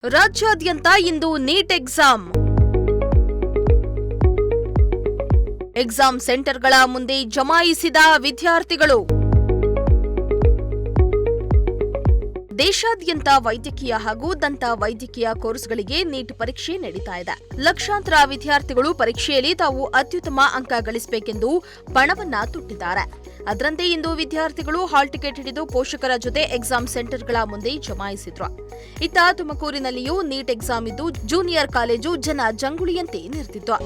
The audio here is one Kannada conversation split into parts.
ರಾಜ್ಯಾದ್ಯಂತ ಇಂದು ನೀಟ್ ಎಕ್ಸಾಮ್ ಸೆಂಟರ್ಗಳ ಮುಂದೆ ಜಮಾಯಿಸಿದ ವಿದ್ಯಾರ್ಥಿಗಳು. ದೇಶಾದ್ಯಂತ ವೈದ್ಯಕೀಯ ಹಾಗೂ ದಂತ ವೈದ್ಯಕೀಯ ಕೋರ್ಸ್ಗಳಿಗೆ ನೀಟ್ ಪರೀಕ್ಷೆ ನಡೀತಾ ಇದೆ. ಲಕ್ಷಾಂತರ ವಿದ್ಯಾರ್ಥಿಗಳು ಪರೀಕ್ಷೆಯಲ್ಲಿ ತಾವು ಅತ್ಯುತ್ತಮ ಅಂಕ ಗಳಿಸಬೇಕೆಂದು ಪಣವನ್ನ ತೊಟ್ಟಿದ್ದಾರೆ. ಅದರಂತೆ ಇಂದು ವಿದ್ಯಾರ್ಥಿಗಳು ಹಾಲ್ ಟಿಕೆಟ್ ಹಿಡಿದು ಪೋಷಕರ ಜೊತೆ ಎಕ್ಸಾಮ್ ಸೆಂಟರ್ಗಳ ಮುಂದೆ ಜಮಾಯಿಸಿದ್ರು. ಇತ್ತ ತುಮಕೂರಿನಲ್ಲಿಯೂ ನೀಟ್ ಎಕ್ಸಾಮ್ ಇದ್ದು ಜೂನಿಯರ್ ಕಾಲೇಜು ಜನ ಜಂಗುಳಿಯಂತೆ ನೆರೆದಿತ್ತು.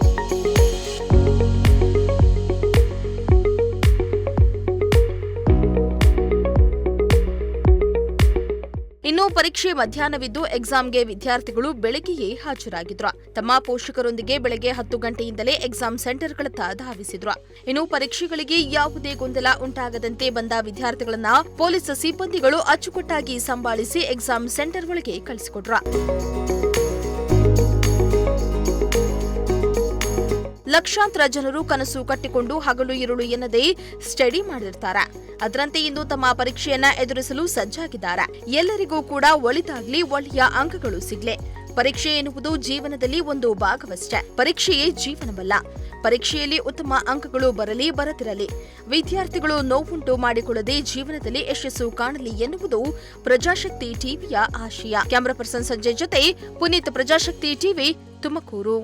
ಇನ್ನು ಪರೀಕ್ಷೆ ಮಧ್ಯಾಹ್ನವಿದ್ದು ಎಕ್ಸಾಮ್ಗೆ ವಿದ್ಯಾರ್ಥಿಗಳು ಬೆಳಗ್ಗೆಯೇ ಹಾಜರಾಗಿದ್ರು. ತಮ್ಮ ಪೋಷಕರೊಂದಿಗೆ ಬೆಳಗ್ಗೆ 10 ಗಂಟೆಯಿಂದಲೇ ಎಕ್ಸಾಮ್ ಸೆಂಟರ್ಗಳತ್ತ ಧಾವಿಸಿದ್ರು. ಇನ್ನು ಪರೀಕ್ಷೆಗಳಿಗೆ ಯಾವುದೇ ಗೊಂದಲ ಉಂಟಾಗದಂತೆ ಬಂದ ವಿದ್ಯಾರ್ಥಿಗಳನ್ನ ಪೊಲೀಸ್ ಸಿಬ್ಬಂದಿಗಳು ಅಚ್ಚುಕಟ್ಟಾಗಿ ಸಂಭಾಳಿಸಿ ಎಕ್ಸಾಮ್ ಸೆಂಟರ್ ಒಳಗೆ ಕಳಿಸಿಕೊಟ್ರು. ಲಕ್ಷಾಂತರ ಜನರು ಕನಸು ಕಟ್ಟಿಕೊಂಡು ಹಗಲು ಇರುಳು ಎನ್ನದೇ ಸ್ಟಡಿ ಮಾಡಿರ್ತಾರೆ. ಅದರಂತೆ ಇಂದು ತಮ್ಮ ಪರೀಕ್ಷೆಯನ್ನ ಎದುರಿಸಲು ಸಜ್ಜಾಗಿದ್ದಾರೆ. ಎಲ್ಲರಿಗೂ ಕೂಡ ಒಳಿತಾಗ್ಲಿ, ಒಳ್ಳೆಯ ಅಂಕಗಳು ಸಿಗ್ಲಿ. ಪರೀಕ್ಷೆ ಎನ್ನುವುದು ಜೀವನದಲ್ಲಿ ಒಂದು ಭಾಗವಷ್ಟೇ. ಪರೀಕ್ಷೆಯೇ ಜೀವನವಲ್ಲ. ಪರೀಕ್ಷೆಯಲ್ಲಿ ಉತ್ತಮ ಅಂಕಗಳು ಬರಲಿ ಬರದಿರಲಿ, ವಿದ್ಯಾರ್ಥಿಗಳು ನೋವುಂಟು ಮಾಡಿಕೊಳ್ಳದೆ ಜೀವನದಲ್ಲಿ ಯಶಸ್ಸು ಕಾಣಲಿ ಎನ್ನುವುದು ಪ್ರಜಾಶಕ್ತಿ ಟಿವಿಯ ಆಶಯ. ಕ್ಯಾಮರಾ ಪರ್ಸನ್ ಸಂಜಯ್ ಜೊತೆ ಪುನೀತ್, ಪ್ರಜಾಶಕ್ತಿ ಟಿವಿ, ತುಮಕೂರು.